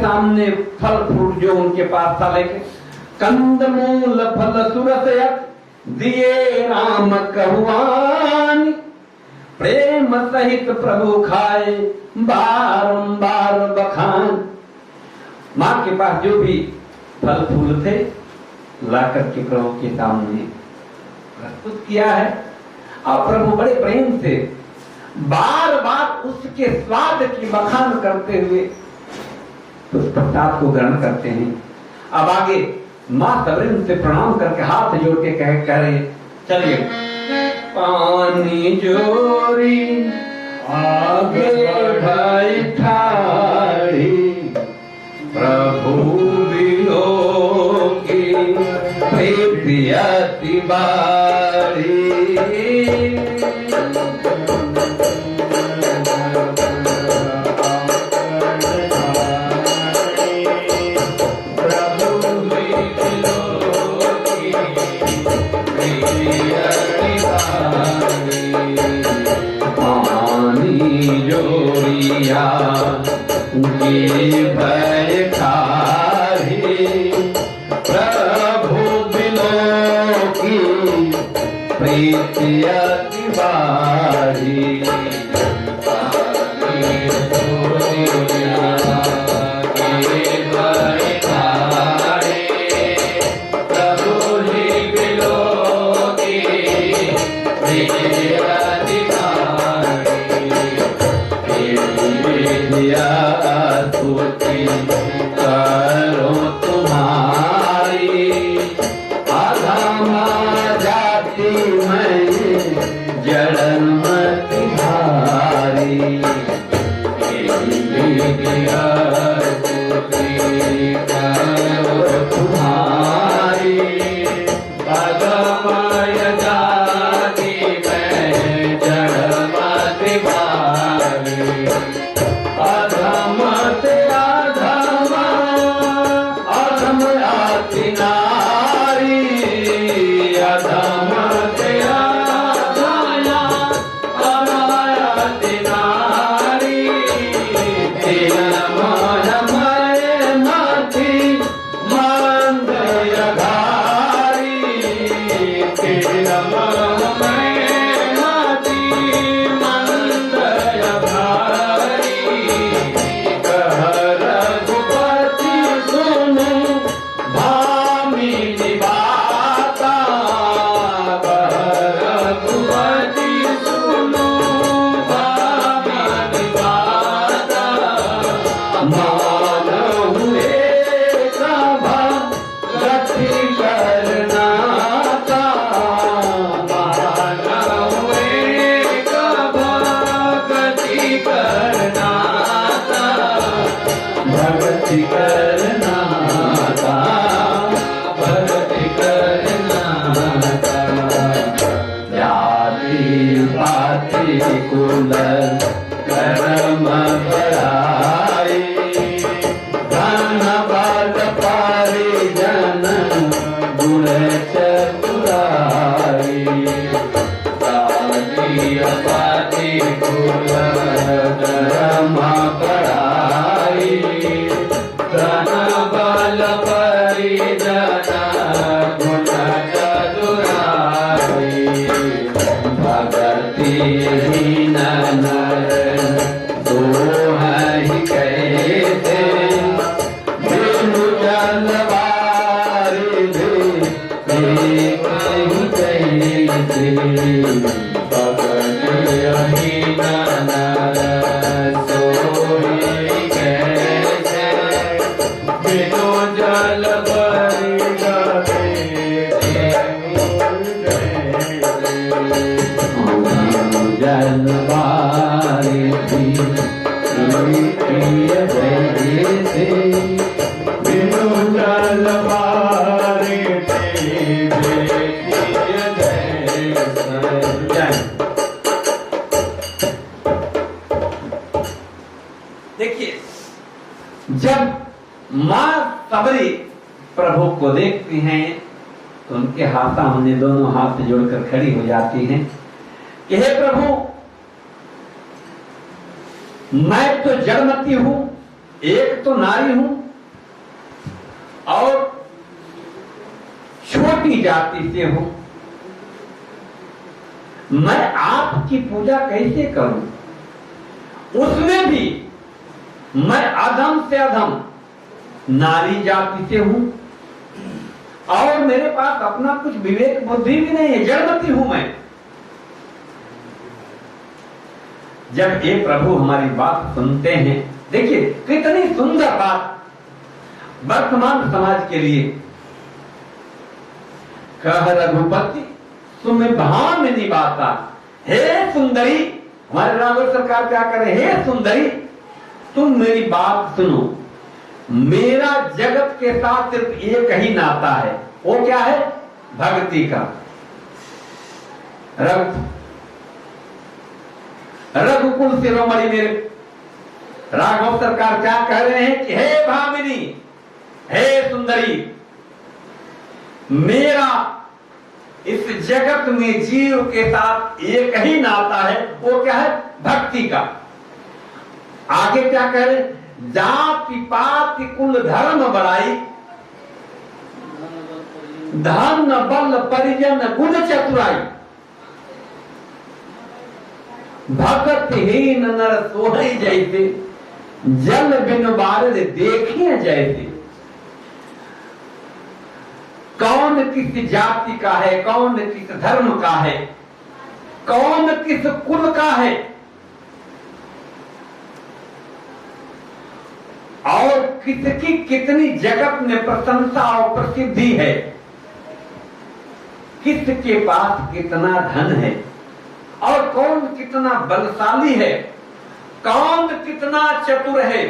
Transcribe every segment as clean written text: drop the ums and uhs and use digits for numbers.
सामने फल फ्रूट जो उनके पास था लेके कंद मूल फल सुरसयत दिए राम कहुआन, प्रेम सहित प्रभु खाए बारंबार बखान। मां के पास जो भी फल फूल थे लाकर के प्रभु के सामने प्रस्तुत किया है और प्रभु बड़े प्रेम से बार बार उसके स्वाद की बखान करते हुए उस प्रसाद को ग्रहण करते हैं। अब आगे मां सबरिन से प्रणाम करके हाथ जोड़ के कह रहे चलिए पानी जोरी आगे ढाई ठाड़ी प्रभु बिलो की प्रीति बारी। जोरिया प्रभु बिलो की प्रीति अति बारी। करो तुम्हारी अधमा जाति में जड़न मत भारी। करो तुम्हारी अधमा जाति में जड़न मत भारी। अधमते कुल कर्म बढ़ाई धन बल परिजन गुण चतुराई। पाति कुल कर्म बढ़ाई धन बल परिजन गुण चतुराई। भगति देखिए जब मां सबरी प्रभु को देखती हैं तो उनके हाथ सामने दोनों हाथ जोड़कर खड़ी हो जाती हैं कि हे प्रभु मैं तो जड़मती हूं एक तो नारी हूं और छोटी जाति से हूं, मैं आपकी पूजा कैसे करूं? उसमें भी मैं अधम से अधम नारी जाति से हूं और मेरे पास अपना कुछ विवेक बुद्धि भी नहीं है, जड़मती हूं मैं। जब ये प्रभु हमारी बात सुनते हैं, देखिए कितनी सुंदर बात वर्तमान समाज के लिए। कह रघुपति तुम भामिनी बाता, हे सुंदरी, हमारे राघव सरकार क्या करे, हे सुंदरी तुम मेरी बात सुनो, मेरा जगत के साथ सिर्फ एक ही नाता है, वो क्या है? भक्ति का। रघुकुल शिरोमणि मेरे राघव सरकार क्या कह रहे हैं कि हे भामिनी, हे सुंदरी, मेरा इस जगत में जीव के साथ एक ही नाता है, वो क्या है? भक्ति का। आगे क्या कह रहे? जाति पाति कुल धर्म बड़ाई, धन बल परिजन गुण चतुराई, भक्तहीन नर सोहै जैसे, जल बिन बारिश देखिए जैसे। कौन किस जाति का है, कौन किस धर्म का है, कौन किस कुल का है, और किसकी कितनी जगत में प्रशंसा और प्रसिद्धि है, किसके पास कितना धन है, और कौन कितना बलशाली है, कौन कितना चतुर है,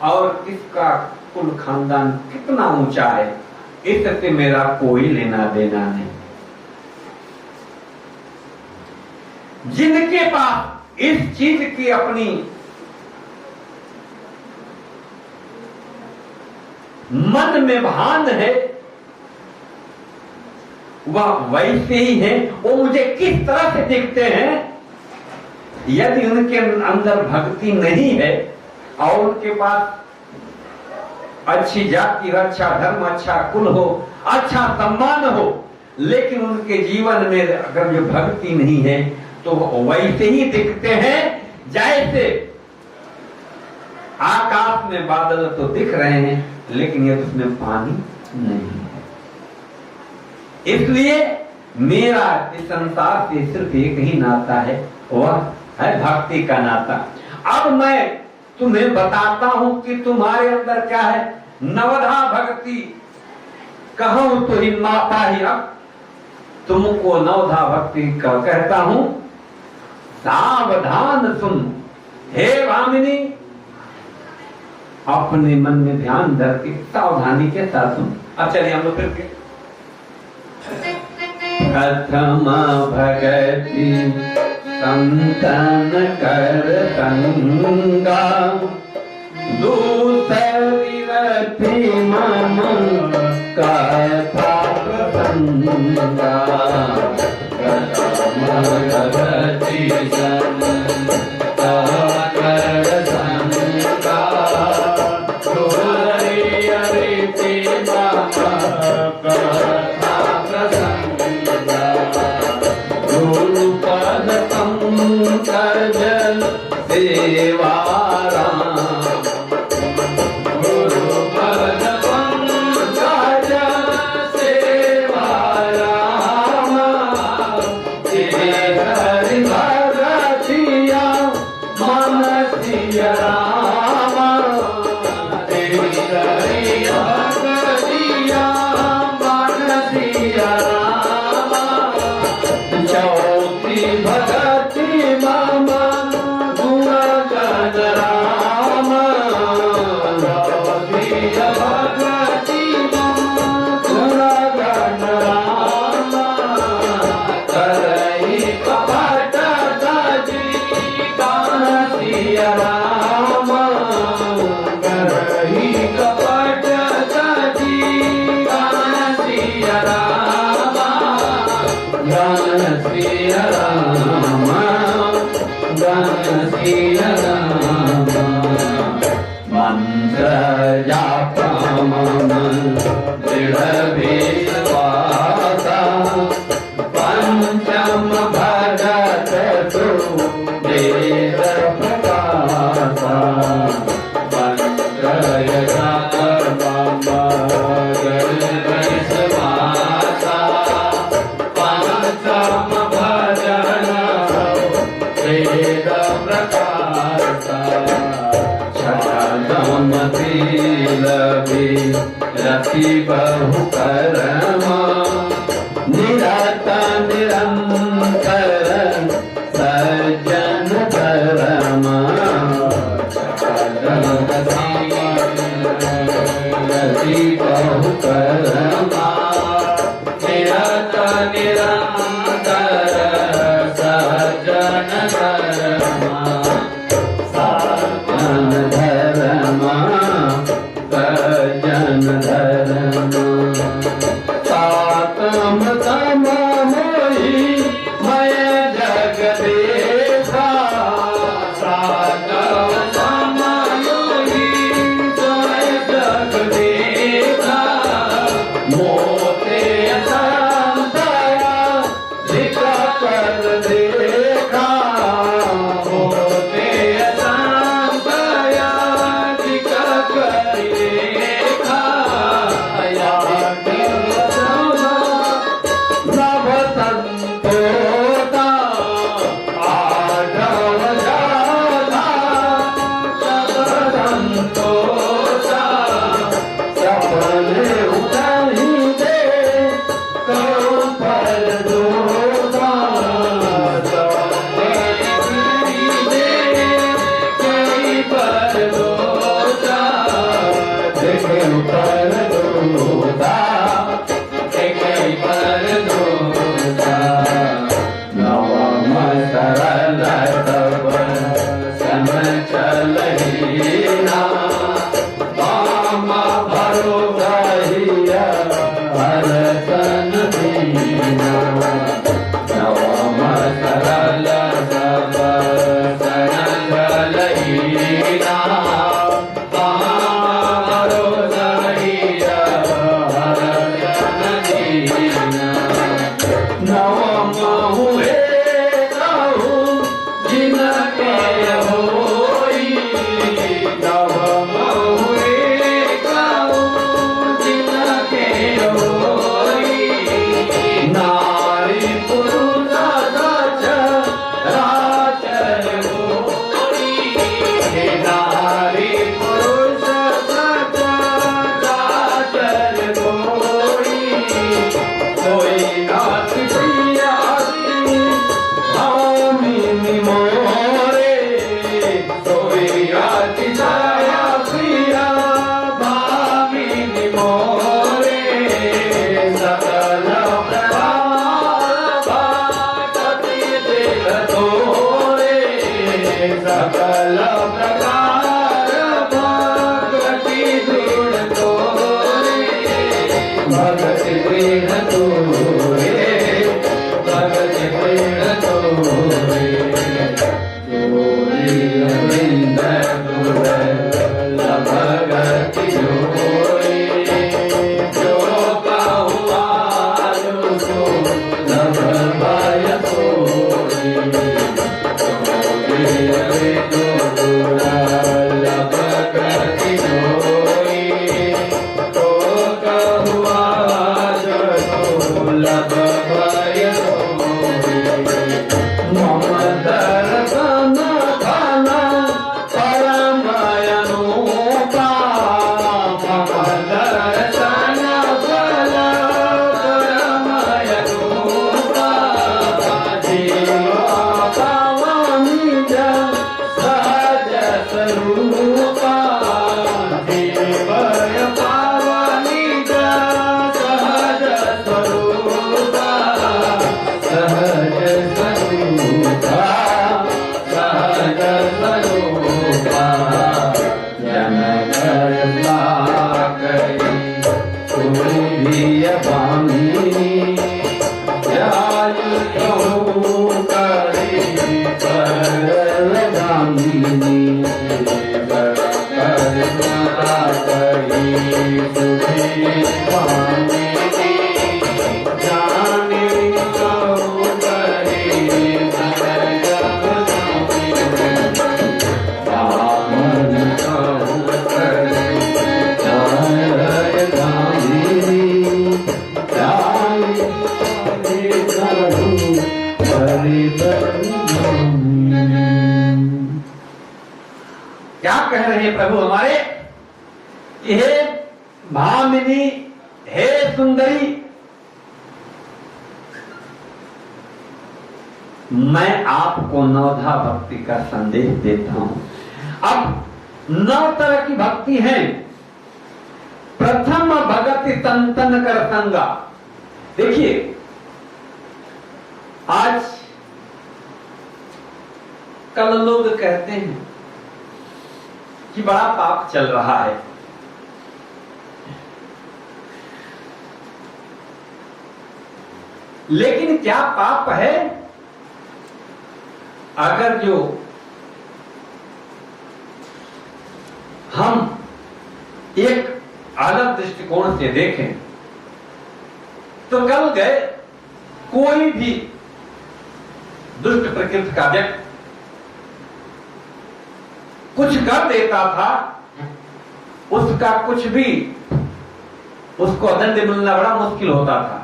और किसका कुल खानदान कितना ऊंचा है, इससे मेरा कोई लेना देना नहीं। जिनके पास इस चीज की अपनी मन में भान है, वह वैसे ही है। वो मुझे किस तरह से दिखते हैं, यदि उनके अंदर भक्ति नहीं है और उनके पास अच्छी जाति, अच्छा धर्म, अच्छा कुल हो, अच्छा सम्मान हो, लेकिन उनके जीवन में अगर जो भक्ति नहीं है तो वैसे ही दिखते हैं जैसे आकाश में बादल तो दिख रहे हैं लेकिन ये उसमें पानी नहीं है। इसलिए मेरा इस संसार से सिर्फ एक ही नाता है, वह है भक्ति का नाता। अब मैं तुम्हें बताता हूं कि तुम्हारे अंदर क्या है। नवधा भक्ति कहूं तो ही मापा ही, अब तुमको नवधा भक्ति कहता हूं। सावधान सुन हे भामिनी, अपने मन में ध्यान धर के सावधानी के साथ सुन। अब चलिए हम लोग फिर प्रथम भगति संतन कर संगा, दूसरी रति मन कथा प्रसंगा। प्रथम भगति संतन कर संगा, दूसरी रति मन कथा प्रसंगा। गुरुपद पंकज सेवाराम, गुरुपद पंकज सेवाराम। हरि भगतिया मन सिया राम, हरि भगतिया जाता मन दृढ़ विश्वासा पंचम भगत तु वेद प्रकाशा मंत्रय जाप मम दृढ़ विश्वासा पंचम भजन वेद प्रकाशा छठम तिलभी रति बहु कर्मा निरत निरंतर सज्जन धर्मा रति बहु कर्मा निरत निरंतर सज्जन धर्मा सज्जन धर्मा सज्जन धर्मा सातम तम मोहि मय जग देखा सातम तम मोहि मय जग देखा मोते संतया धिका कर देखा मोते संतया धिका कर देखा नव संतोषा आधव जाता नव संतोषा सपने उठही दे करो फल दोषा सपने उठही दे कई फल दोषा देखे फल दोषा कई फल दोषा नवम सरल सब सन चलहीना वाम भरोसा हिया हरसन दीना नवम सरल सब सन चलहीना वाम भरोसा हिया हरसन दीना नवम हुए कहू जिनके होई नवम हुए कहू जिनके होई नारी पुरुष सच राचर होई नारी पुरुष सच राचर होई कोई नाथ प्रियासी भामिनी मोरे कोई आति दया प्रिया भामिनी मोरे सकल प्रकार भक्ति दिल तोरे सकल प्रकार भक्ति दृढ़ तोरे भक्ति दृढ़ तोरे भक्ति दृढ़ तोरे जोरी गोविंद भगति जोरी जो पाहुआ जो लभ भय तोरी जोरी भगति जोरी तो कहुआ क्या कह रहे हैं प्रभु हमारे? हे भामिनी, हे सुंदरी, मैं आपको नवधा भक्ति का संदेश देता हूं। अब 9 तरह की भक्ति है। प्रथम भगति संतन कर संगा। देखिए, आज कल लोग कहते हैं कि बड़ा पाप चल रहा है। लेकिन क्या पाप है? अगर जो हम एक अलग दृष्टिकोण से देखें तो कल गए कोई भी दुष्ट प्रकृति का व्यक्ति कुछ कर देता था, उसका कुछ भी उसको दंड मिलना बड़ा मुश्किल होता था।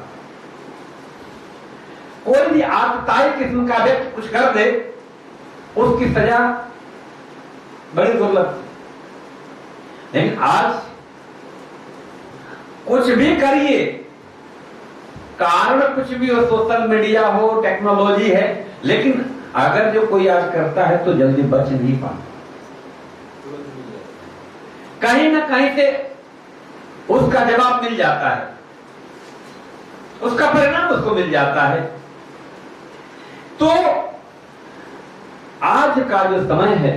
कोई भी आतताई किस्म का व्यक्ति कुछ कर दे, उसकी सजा बड़ी दुर्लभ। लेकिन आज कुछ भी करिए, कारण कुछ भी हो, सोशल मीडिया हो, टेक्नोलॉजी है, लेकिन अगर जो कोई आज करता है तो जल्दी बच नहीं पाता। कहीं ना कहीं से उसका जवाब मिल जाता है, उसका परिणाम उसको मिल जाता है। तो आज का जो समय है,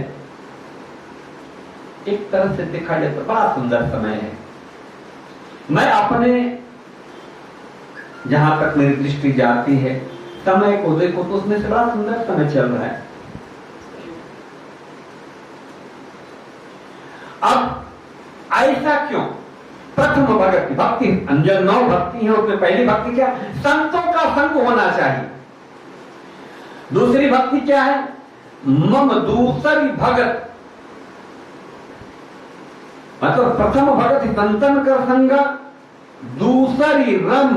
एक तरह से देखा जाए तो बड़ा सुंदर समय है। मैं अपने जहां तक मेरी दृष्टि जाती है, समय को देखो तो उसमें से बड़ा सुंदर समय चल रहा है। अब ऐसा क्यों? प्रथम भक्ति, भक्ति अंजन 9 भक्ति है, उसमें पहली भक्ति क्या? संतों का संग होना चाहिए। दूसरी भक्ति क्या है? मम दूसरी भगत, मतलब प्रथम भगत संतन कर संगा, दूसरी रम,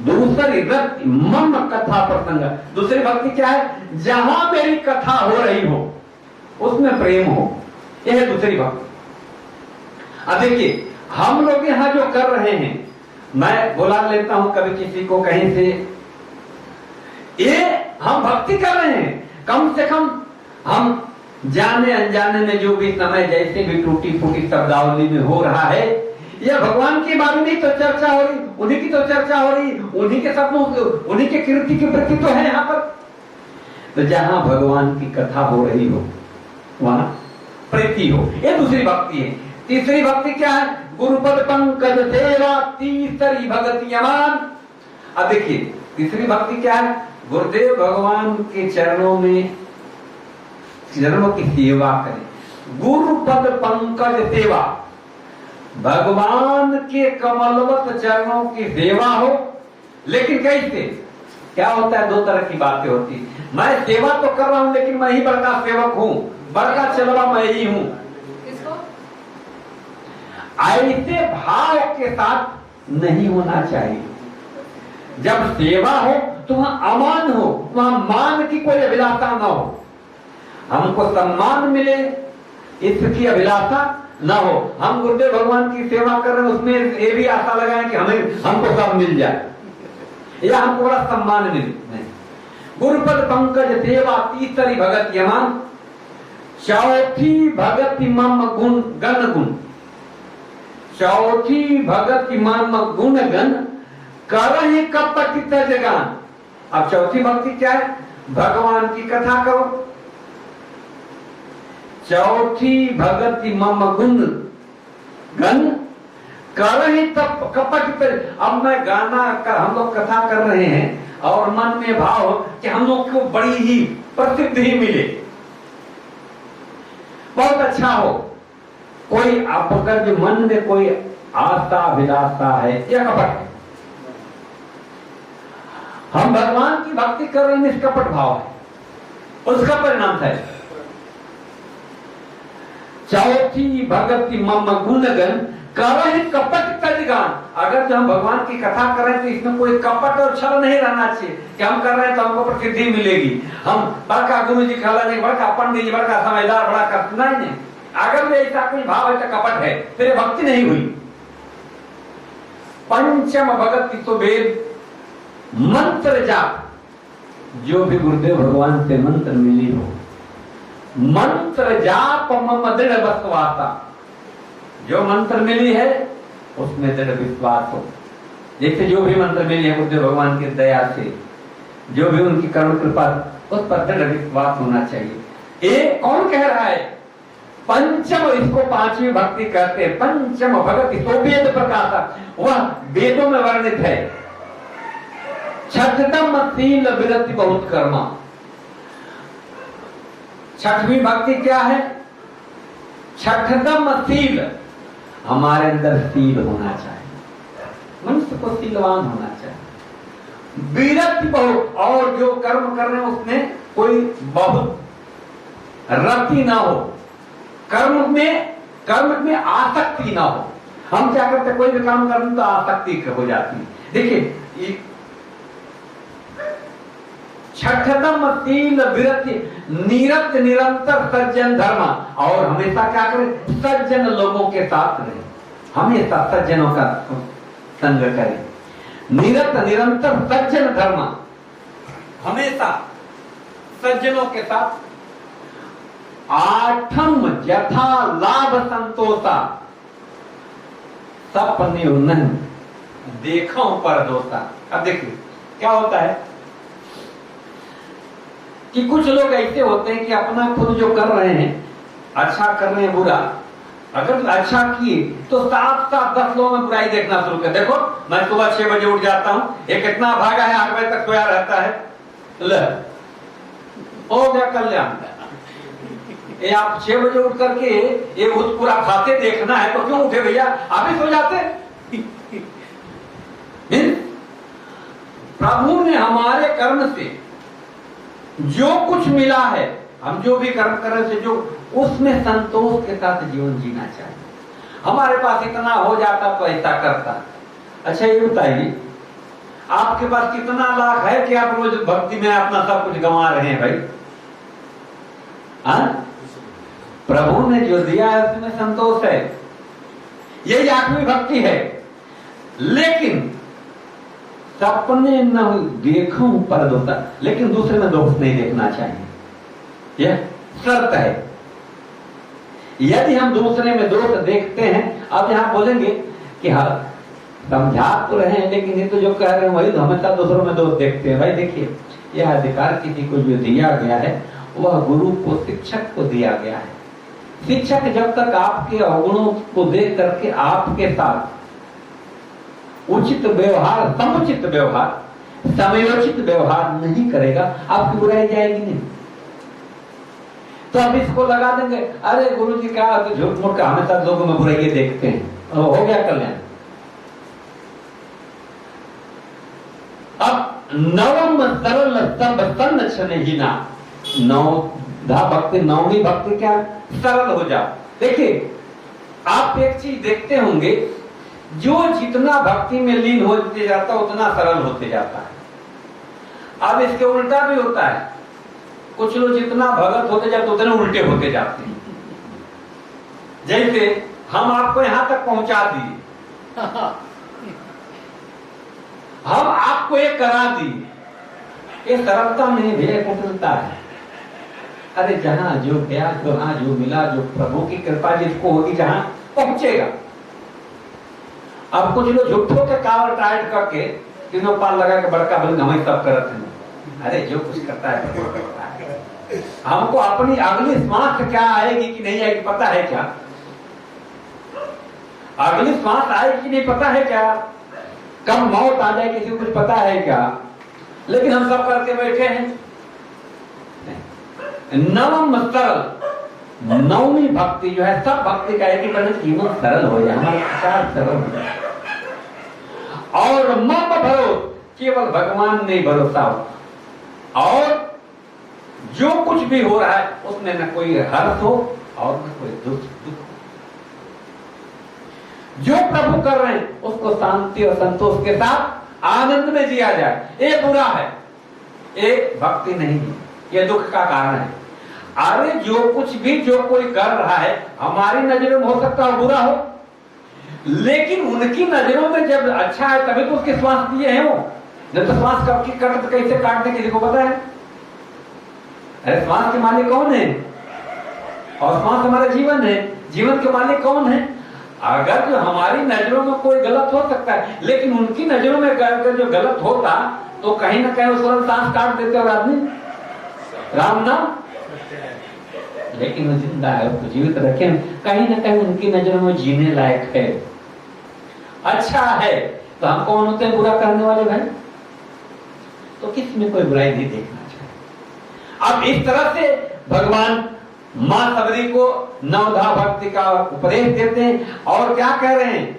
दूसरी रत मम कथा प्रसंग। दूसरी भक्ति क्या है? जहां मेरी कथा हो रही हो उसमें प्रेम हो, यह है दूसरी भक्ति। अब देखिए, हम लोग यहां जो कर रहे हैं, मैं बुला लेता हूं कभी किसी को कहीं से, ये हम भक्ति कर रहे हैं। कम से कम हम जाने अनजाने में जो भी समय जैसे भी टूटी फूटी शब्दावली में हो रहा है, यह भगवान के बारे में तो चर्चा हो रही, उन्हीं की तो चर्चा हो रही, उन्हीं के सपनों, उन्हीं के कीर्ति की प्रति तो है यहाँ पर। तो जहां भगवान की कथा हो रही हो वहां प्रीति हो, ये दूसरी भक्ति है। तीसरी भक्ति क्या है? गुरुपद पंकज सेवा, तीसरी भक्ति यमान। अब देखिए, तीसरी भक्ति क्या है? गुरुदेव भगवान के चरणों में, चरणों की सेवा करें। गुरुपद पंकज सेवा, भगवान के कमलवत चरणों की सेवा हो। लेकिन कैसे? क्या होता है? 2 तरह की बातें होती है। मैं सेवा तो कर रहा हूं, लेकिन मैं ही बड़का सेवक हूं, बड़का चलवा मैं ही हूं। ऐसे भाव के साथ नहीं होना चाहिए। जब सेवा हो तो वहां अमान हो, वहां मान की कोई अभिलाषा न हो। हमको सम्मान मिले इसकी अभिलाषा न हो। हम गुरुदेव भगवान की सेवा कर रहे हैं, उसमें ये भी आशा लगाएं कि हमको सब मिल जाए या हमको बड़ा सम्मान मिले। गुरुपद पंकज सेवा, तीसरी भगत यमान, चौथी भगत मम गुण गण गुण, चौथी भगत मम गुण गण करहि कपट जगान। अब चौथी भक्ति क्या है? भगवान की कथा करो। चौथी भगति मम गुण गण करहि तप कपट। अब मैं गाना हम लोग कथा कर रहे हैं और मन में भाव कि हम लोग को बड़ी ही प्रसिद्धि मिले, बहुत अच्छा हो, कोई आपका जो मन में कोई आस्था अभिलाषा है, यह कपट है। हम भगवान की भक्ति कर रहे हैं, निष्कपट भाव है, उसका परिणाम है चौथी भगति मम गुणगन करहि कपट तजगान। अगर जो हम भगवान की कथा कर रहे हैं तो इसमें कोई कपट और छल नहीं रहना चाहिए कि हम कर रहे हैं तो हमको प्रसिद्धि मिलेगी, हम बड़का गुरु जी खा लेंगे, बड़का पंडित जी, बड़का समझदार, बड़ा कर नहीं। अगर ऐसा कोई भाव है तो कपट है, फिर भक्ति नहीं हुई। पंचम भगति तो वेद मंत्र जाप, जो भी गुरुदेव भगवान से मंत्र मिली हो, मंत्र जाप मम दृढ़ विश्वासा, जो मंत्र मिली है उसमें दृढ़ विश्वास हो। जैसे जो भी मंत्र मिली है गुरुदेव भगवान की दया से, जो भी उनकी करुण कृपा, उस पर दृढ़ विश्वास होना चाहिए। एक कौन कह रहा है? पंचम, इसको पांचवी भक्ति कहते हैं। पंचम भगति तो वेद प्रकाशा, वह वेदों में वर्णित है। छठम शील विरति बहुत कर्मा, छठवीं भक्ति क्या है? छठम शील, हमारे अंदर शील होना चाहिए, मनुष्य को शीलवान होना चाहिए। विरति बहुत, और जो कर्म कर रहे हैं उसमें कोई बहुत रति ना हो, कर्म में आसक्ति ना हो। हम क्या करते, कोई भी काम करते तो आसक्ति हो जाती है। देखिए छठम शील विरति निरत निरंतर सज्जन धर्म, और हमेशा क्या करें? सज्जन लोगों के साथ रहे, हमेशा सज्जनों का संग करें। निरत निरंतर सज्जन धर्म, हमेशा सज्जनों के साथ। आठम यथा लाभ संतोषा, सपने उन्नन देखो पर दोषा। अब देखिए क्या होता है कि कुछ लोग ऐसे होते हैं कि अपना खुद जो कर रहे हैं, अच्छा कर रहे हैं बुरा, अगर अच्छा किए तो साथ साथ 10 लोगों में बुराई देखना शुरू कर। देखो मैं सुबह 6 बजे उठ जाता हूं, ये कितना भागा है, 8 बजे तक सोया रहता है, ले हो गया कल्याण। ये आप 6 बजे उठ करके ये भूत पूरा खाते देखना है तो क्यों उठे भैया, आप ही सो जाते। प्रभु ने हमारे कर्म से जो कुछ मिला है, हम जो भी कर्म कर रहे थे, जो उसमें संतोष के साथ जीवन जीना चाहिए। हमारे पास इतना हो जाता तो ऐसा करता। अच्छा ये बताइए, आपके पास कितना लाख है कि आप रोज भक्ति में अपना सब कुछ गंवा रहे हैं भाई? प्रभु ने जो दिया है उसमें संतोष है, यही आठवीं भक्ति है। लेकिन सपने न देखूं पर दोषा, लेकिन दूसरे में दोष नहीं देखना चाहिए, यह शर्त है। यदि हम दूसरे में दोष देखते हैं, अब यहां बोलेंगे कि हाँ समझा तो रहे हैं, लेकिन ये तो जो कह रहे हैं वही तो हमेशा दूसरों में दोष देखते हैं। भाई देखिए, यह अधिकार किसी को जो दिया गया है वह गुरु को, शिक्षक को दिया गया है। शिक्षक जब तक आपके अवगुणों को देख करके आपके साथ उचित व्यवहार, समुचित व्यवहार, समयोचित व्यवहार नहीं करेगा, आपकी बुराई जाएगी नहीं। तो अब इसको लगा देंगे, अरे गुरु जी क्या तो झूठ मूठ का हमेशा लोगों में बुराई देखते हैं, हो गया कल्याण। अब नवम सरल सब संरक्षण ही ना, नौधा भक्ति, नौवीं भक्ति क्या? सरल हो जाओ। देखिए आप एक चीज देखते होंगे, जो जितना भक्ति में लीन होते जाता उतना सरल होते जाता है। अब इसके उल्टा भी होता है, कुछ लोग जितना भगत होते जाते उतने उल्टे होते जाते हैं। जैसे हम आपको यहां तक पहुंचा दिए, हम आपको एक करा दिए, ये सरलता नहीं भैया, कुटिलता है। अरे जहां जो गया, जहां जो मिला, जो प्रभु की कृपा जिसको होगी जहां पहुंचेगा। अब कुछ लोग झूठों के कावर टाइट करके तीनों पाल लगा के बड़का बल हमें सब करते हैं। अरे जो कुछ करता है प्रभु करता है। हमको अपनी अगली सांस क्या आएगी कि नहीं आएगी पता है क्या? अगली सांस आएगी कि नहीं पता है क्या? कब मौत आ जाए किसी को कुछ पता है क्या? लेकिन हम सब करके बैठे हैं। नवम सरल, नौवीं भक्ति जो है, सब भक्ति का एक ही कारण जीवन सरल हो जाए, हमारा विचार सरल हो जाए। और मम भरोस, केवल भगवान में भरोसा हो, और जो कुछ भी हो रहा है उसमें न कोई हर्ष हो और न कोई दुख हो। जो प्रभु कर रहे हैं उसको शांति और संतोष के साथ आनंद में जिया जाए। ये बुरा है, ये भक्ति नहीं है, ये दुख का कारण है। अरे जो कुछ भी जो कोई कर रहा है हमारी नजरों में हो सकता है बुरा हो, लेकिन उनकी नजरों में जब अच्छा है तभी तो उसके श्वास दिए हैं वो। नहीं तो श्वास कब की कट कैसे काटने किसी को पता है? अरे श्वास के मालिक कौन है? और श्वास हमारा जीवन है, जीवन के मालिक कौन है? अगर जो हमारी नजरों में कोई गलत हो सकता है, लेकिन उनकी नजरों में अगर जो गलत होता तो कहीं ना कहीं उस सांस काट देते और आदमी राम नाम, लेकिन वो जिंदा है, उसको जीवित रखे, कहीं ना कहीं उनकी नजरों में जीने लायक है, अच्छा है। तो हम कौन होते हैं बुरा करने वाले भाई? तो किसी में कोई बुराई नहीं देखना चाहिए। अब इस तरह से भगवान मां सबरी को नवधा भक्ति का उपदेश देते हैं और क्या कह रहे हैं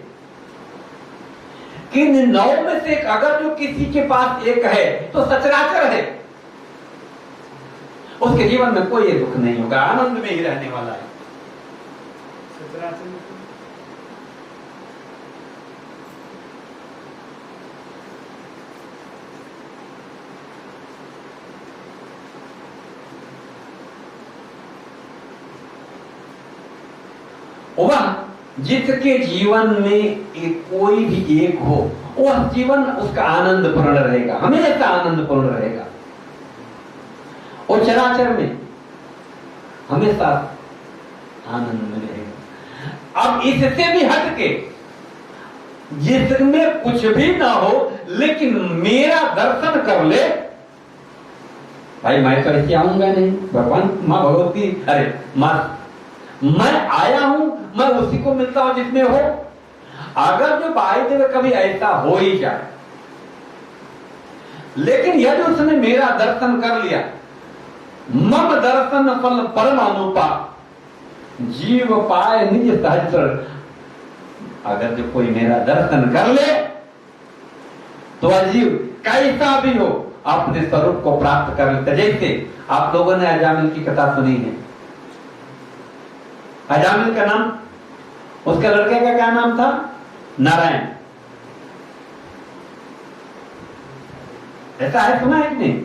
कि नौ में से अगर जो किसी के पास एक है तो सचराचर है, उसके जीवन में कोई दुख नहीं होगा, आनंद में ही रहने वाला है। वह जिसके जीवन में कोई भी एक हो, वह जीवन उसका आनंद पूर्ण रहेगा, हमेशा आनंद पूर्ण रहेगा। और चराचर में हमेशा आनंद में रहेगा। अब इससे भी हटके जिसमें कुछ भी ना हो लेकिन मेरा दर्शन कर ले, भाई मैं तो ऐसे आऊंगा नहीं, भगवान मां भगवती, अरे मां मैं आया हूं, मैं उसी को मिलता हूं जिसमें हो। अगर जो बाई देव कभी ऐसा हो ही जाए, लेकिन यदि उसने मेरा दर्शन कर लिया, मम दर्शन फल परम अनुपा, जीव पाए निज सहस्र। अगर जो कोई मेरा दर्शन कर ले तो अजीव कैसा भी हो अपने स्वरूप को प्राप्त कर लेते। जैसे आप लोगों ने अजामिल की कथा सुनी है। अजामिल का नाम, उसके लड़के का क्या नाम था? नारायण। ऐसा है, सुना है कि नहीं?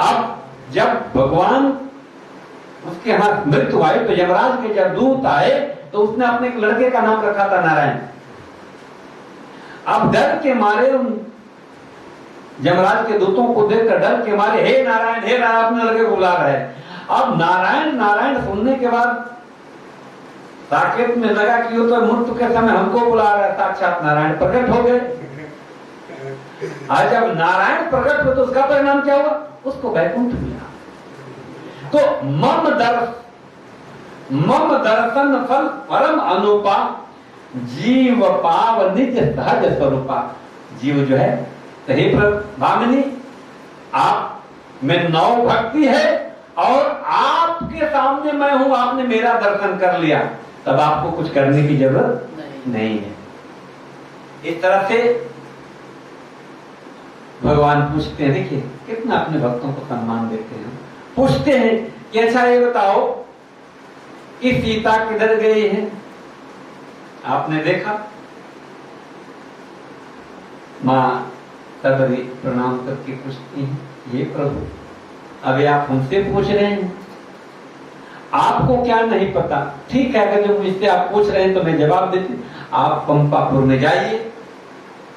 अब जब भगवान उसके हाथ मृत्यु आई तो यमराज के जब दूत आए तो उसने अपने एक लड़के का नाम रखा था नारायण। अब डर के मारे यमराज के दूतों को देखकर डर के मारे हे नारायण अपने लड़के को बुला रहे। अब नारायण नारायण सुनने के बाद साकेत में लगा कि वो तो मृत्यु के समय हमको बुला रहा है, साक्षात नारायण प्रकट हो गए। आज जब नारायण प्रकट हुए तो उसका परिणाम क्या हुआ? उसको वैकुंठ मिला। तो मम दर्शन फल परम अनुपा, जीव पाव निज सहज स्वरूपा। जीव जो है सही भामिनी, आप में नौ भक्ति है और आपके सामने मैं हूं, आपने मेरा दर्शन कर लिया, तब आपको कुछ करने की जरूरत नहीं है। इस तरह से भगवान पूछते हैं, देखिए कितना अपने भक्तों को सम्मान देते हैं। पूछते हैं कि अच्छा ये बताओ कि सीता किधर गई है? आपने देखा? मां सबरी प्रणाम करके पूछती हैं, ये प्रभु अभी आप हमसे पूछ रहे हैं, आपको क्या नहीं पता? ठीक है, अगर जो मुझसे आप पूछ रहे हैं तो मैं जवाब देती। आप पंपापुर में जाइए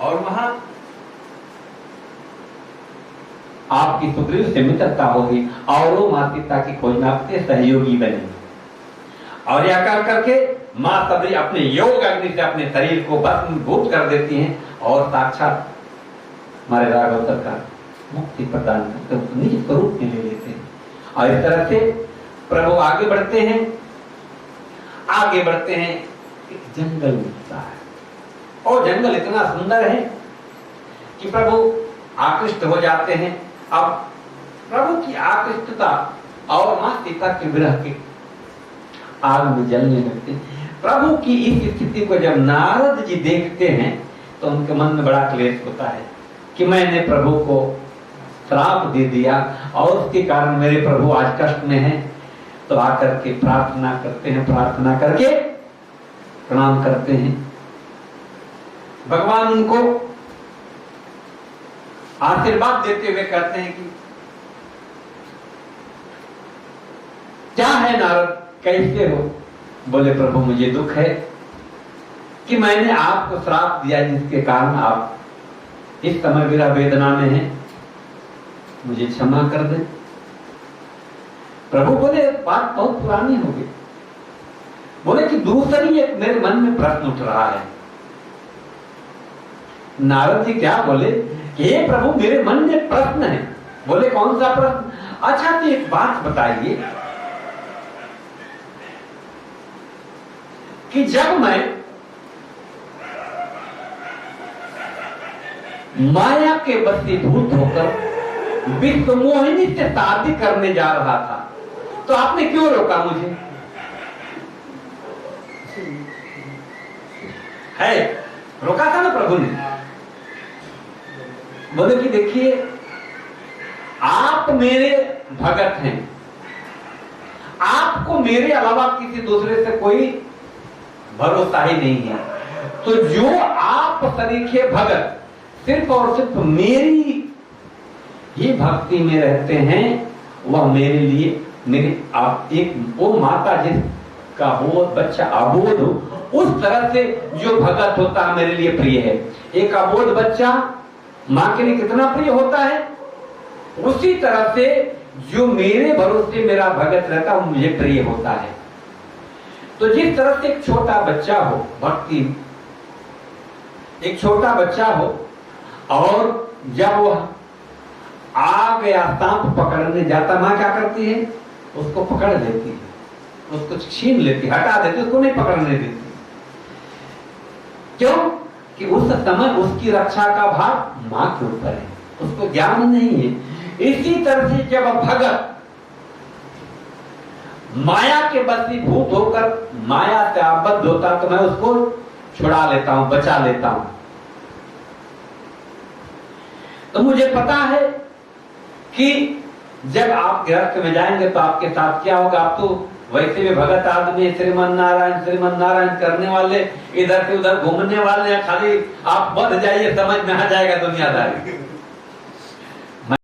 और वहां आपकी सुग्रीव से मित्रता होगी और वो मां सीता की खोज में आपके सहयोगी बनेंगे। और यह कर करके मां सबरी अपने योग अग्नि से अपने शरीर को भस्मीभूत कर देती हैं और साक्षात हमारे राघव सरकार मुक्ति प्रदान करते निज स्वरूप में ले लेते हैं। और इस तरह से प्रभु आगे बढ़ते हैं। एक जंगल मिलता है और जंगल इतना सुंदर है कि प्रभु आकृष्ट हो जाते हैं। अब प्रभु की आकृष्टता और मां सीता के विरह के आग में जलने लगते हैं। प्रभु की इस स्थिति को जब नारद जी देखते हैं तो उनके मन में बड़ा क्लेश होता है कि मैंने प्रभु को श्राप दे दिया और उसके कारण मेरे प्रभु आज कष्ट में हैं। तो आकर के प्रार्थना करते हैं, प्रार्थना करके प्रणाम करते हैं। भगवान उनको आशीर्वाद देते हुए कहते हैं कि क्या है नारद, कैसे हो? बोले प्रभु मुझे दुख है कि मैंने आपको श्राप दिया जिसके कारण आप इस समय विरह वेदना में हैं, मुझे क्षमा कर दे। प्रभु बोले बात बहुत पुरानी हो गई। बोले कि दूसरी एक मेरे मन में प्रश्न उठ रहा है। नारद जी क्या बोले कि हे प्रभु मेरे मन में प्रश्न है। बोले कौन सा प्रश्न? अच्छा तो एक बात बताइए कि जब मैं माया के वशीभूत होकर विश्व मोहिनी से शादी करने जा रहा था तो आपने क्यों रोका मुझे? है रोका था ना प्रभु ने। बोले कि देखिए आप मेरे भगत हैं, आपको मेरे अलावा किसी दूसरे से कोई भरोसा ही नहीं है, तो जो आप सरीखे भगत सिर्फ और सिर्फ मेरी ही भक्ति में रहते हैं वह मेरे लिए मेरे आप एक वो माता जिसका हो बच्चा अबोध हो उस तरह से जो भगत होता है मेरे लिए प्रिय है। एक अबोध बच्चा मां के लिए कितना प्रिय होता है, उसी तरह से जो मेरे भरोसे मेरा भगत रहता है मुझे प्रिय होता है। तो जिस तरह से एक छोटा बच्चा हो भक्ति, एक छोटा बच्चा हो और जब वह आग या सांप पकड़ने जाता मां क्या करती है? उसको पकड़ लेती है, उसको छीन लेती, हटा देती, उसको नहीं पकड़ने देती। क्यों? कि उस समय उसकी रक्षा का भार मां के ऊपर है, उसको ज्ञान नहीं है। इसी तरह से जब भगत माया के वशीभूत होकर माया से आबद्ध होता तो मैं उसको छुड़ा लेता हूं, बचा लेता हूं। तो मुझे पता है कि जब आप गृहस्थ में जाएंगे तो आपके साथ क्या होगा। आप तो वैसे भी भगत आदमी श्रीमन नारायण करने वाले, इधर से उधर घूमने वाले हैं, खाली आप बढ़ जाइए समझ में आ जाएगा दुनियादारी।